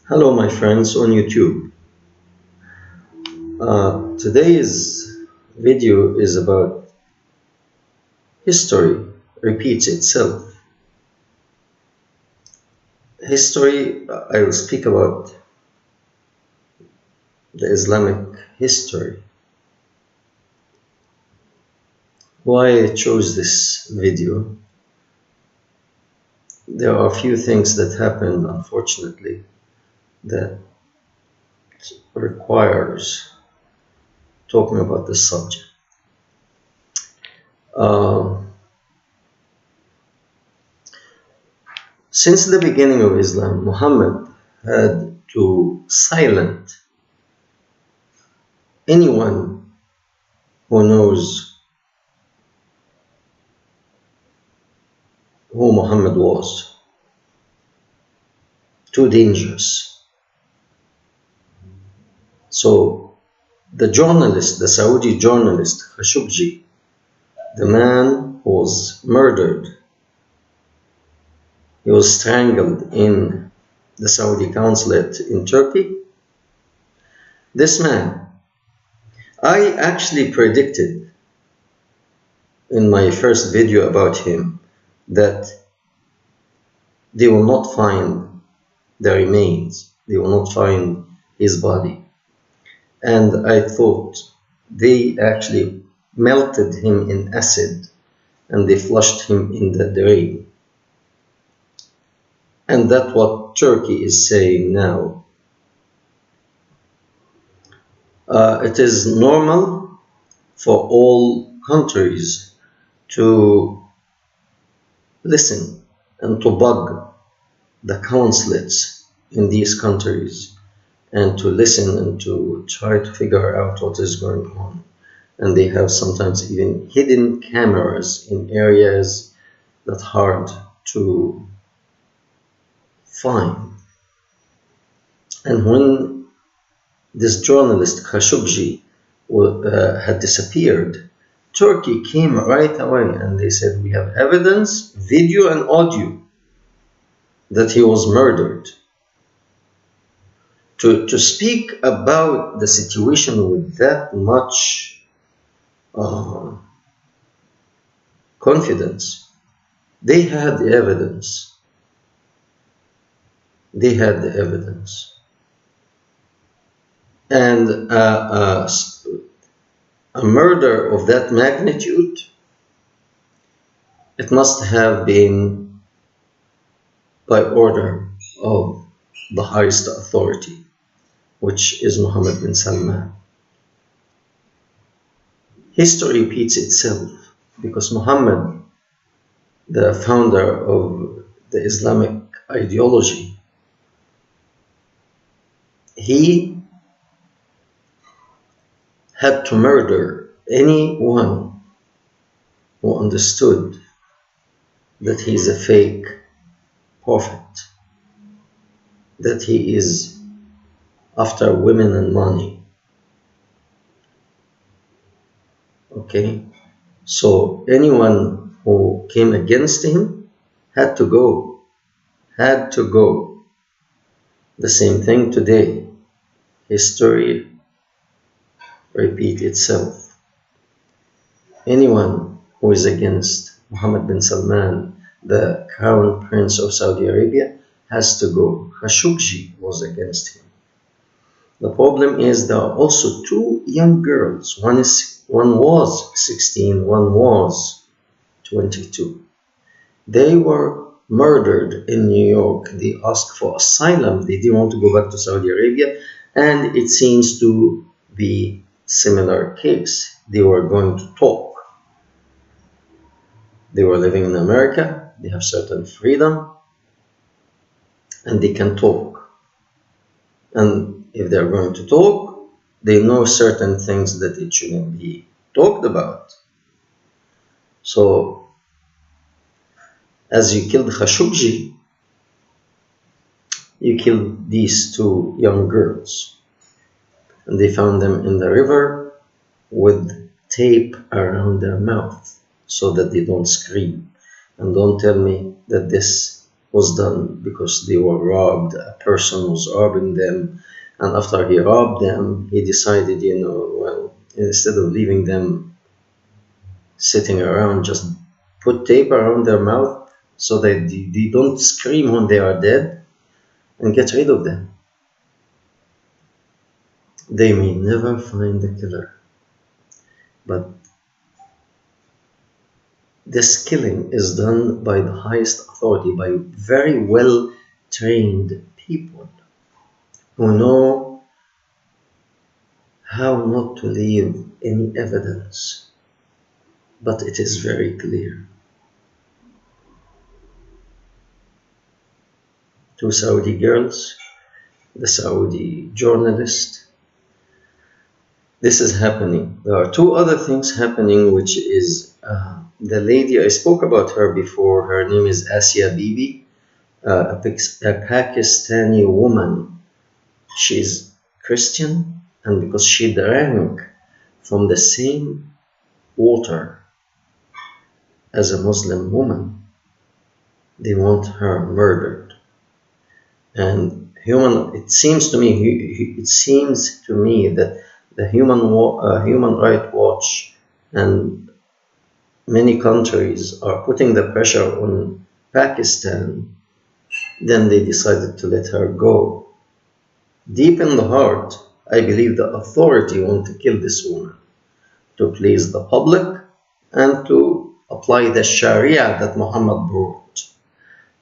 Hello, my friends on YouTube. Today's video is about history repeats itself. History, I will speak about the Islamic history. Why I chose this video? There are a few things that happened, unfortunately, that requires talking about this subject. Since the beginning of Islam, Muhammad had to silence anyone who knows who Muhammad was. Too dangerous. So the journalist, the Saudi journalist Khashoggi, the man who was murdered, he was strangled in the Saudi consulate in Turkey. This man, I actually predicted in my first video about him that they will not find the remains, they will not find his body. And I thought they actually melted him in acid and they flushed him in the drain. And that's what Turkey is saying now. It is normal for all countries to listen and to bug the consulates in these countries and to listen and to try to figure out what is going on. And they have sometimes even hidden cameras in areas that are hard to find. And when this journalist Khashoggi had disappeared, Turkey came right away and they said, we have evidence, video and audio, that he was murdered. To speak about the situation with that much confidence, they had the evidence. They had the evidence. And a murder of that magnitude, it must have been by order of the highest authority, which is Mohammed bin Salman. History repeats itself because Muhammad, the founder of the Islamic ideology, he had to murder anyone who understood that he is a fake prophet, that he is after women and money. Okay, so anyone who came against him had to go, had to go. The same thing today. History repeat itself. Anyone who is against Mohammed bin Salman, the crown prince of Saudi Arabia, has to go. Khashoggi was against him. The problem is there are also two young girls. One was 16, one was 22. They were murdered in New York. They asked for asylum. They didn't want to go back to Saudi Arabia, and it seems to be similar case. They were going to talk. They were living in America. They have certain freedom, and they can talk. And if they're going to talk, they know certain things that it shouldn't be talked about. So, as you killed Khashoggi, you killed these two young girls. And they found them in the river with tape around their mouth so that they don't scream. And don't tell me that this was done because they were robbed. A person was robbing them, and after he robbed them, he decided, well, instead of leaving them sitting around, just put tape around their mouth so that they don't scream when they are dead, and get rid of them. They may never find the killer, but this killing is done by the highest authority, by very well trained people who know how not to leave any evidence. But it is very clear. Two Saudi girls, the Saudi journalist. This is happening. There are two other things happening, which is the lady, I spoke about her before. Her name is Asia Bibi, a Pakistani woman. She's Christian, and because she drank from the same water as a Muslim woman, they want her murdered. And it seems to me that the Human Rights Watch and many countries are putting the pressure on Pakistan. Then they decided to let her go. Deep in the heart, I believe the authority want to kill this woman to please the public and to apply the Sharia that Muhammad brought.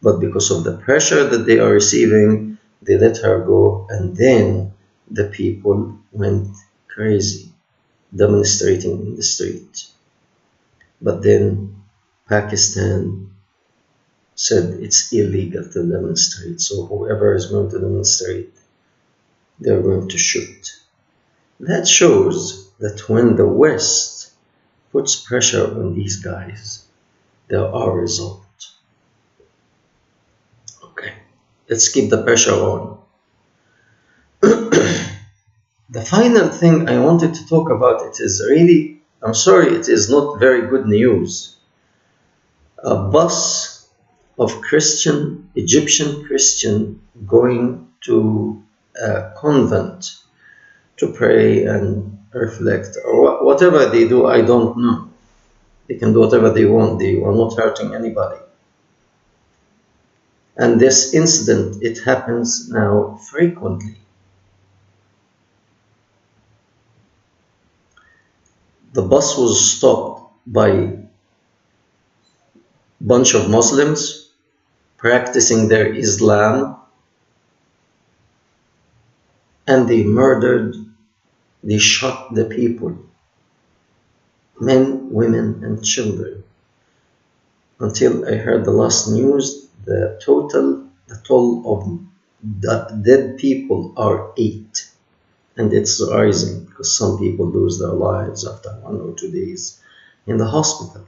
But because of the pressure that they are receiving, they let her go, and then the people went crazy, demonstrating in the street. But then Pakistan said it's illegal to demonstrate, so whoever is going to demonstrate, they're going to shoot. That shows that when the West puts pressure on these guys, there are results. Okay, let's keep the pressure on. The final thing I wanted to talk about, it is really, I'm sorry, it is not very good news. A bus of Egyptian Christian going to a convent to pray and reflect, or whatever they do, I don't know. They can do whatever they want. They are not hurting anybody. And this incident, it happens now frequently. The bus was stopped by a bunch of Muslims practicing their Islam, and they shot the people, men, women, and children. Until I heard the last news, the toll of dead people are 8. And it's rising because some people lose their lives after 1 or 2 days in the hospital.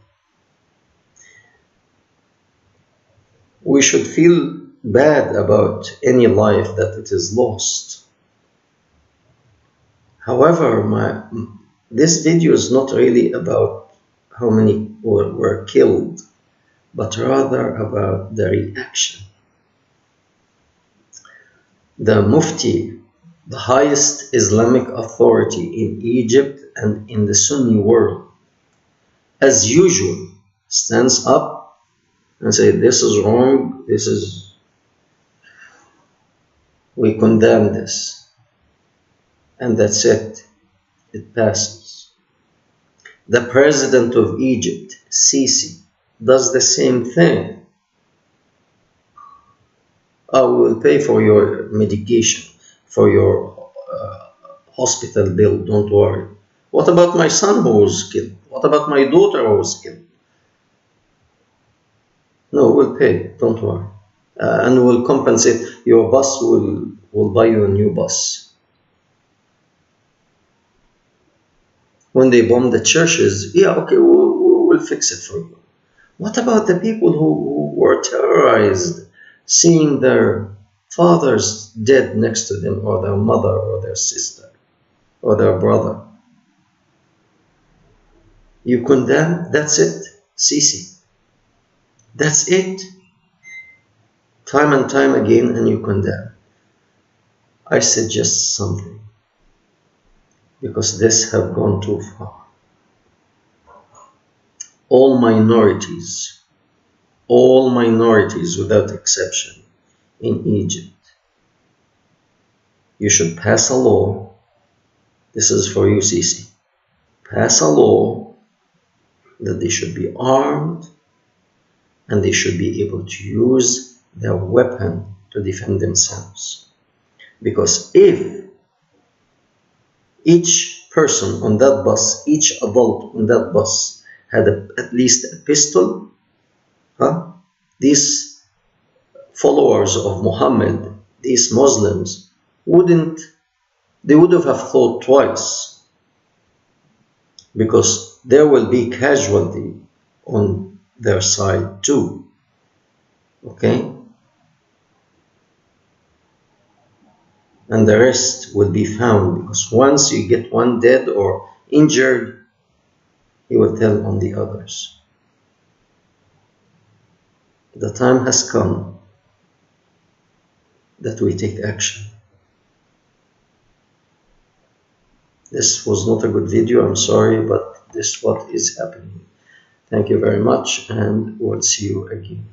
We should feel bad about any life that it is lost. However, this video is not really about how many were killed, but rather about the reaction. The Mufti, the highest Islamic authority in Egypt and in the Sunni world, as usual, stands up and says, this is wrong, we condemn this. And that's it. It passes. The president of Egypt, Sisi, does the same thing. I will pay for your medication, for your hospital bill, don't worry. What about my son who was killed? What about my daughter who was killed? No, we'll pay, don't worry. And we'll compensate. Your bus will buy you a new bus. When they bomb the churches, yeah, okay, we'll fix it for you. What about the people who were terrorized, seeing their fathers dead next to them, or their mother, or their sister, or their brother? You condemn, that's it, Sisi. That's it. time and time again, and you condemn. I suggest something, because this have gone too far. All minorities without exception in Egypt, you should pass a law. This is for you, Sisi. Pass a law that they should be armed and they should be able to use their weapon to defend themselves. Because if each person on that bus, each adult on that bus had at least a pistol, these followers of Muhammad, these Muslims, would have thought twice, because there will be casualty on their side too. Okay? And the rest will be found, because once you get one dead or injured, he will tell on the others. The time has come that we take action. This was not a good video, I'm sorry, but this is what is happening. Thank you very much, and we'll see you again.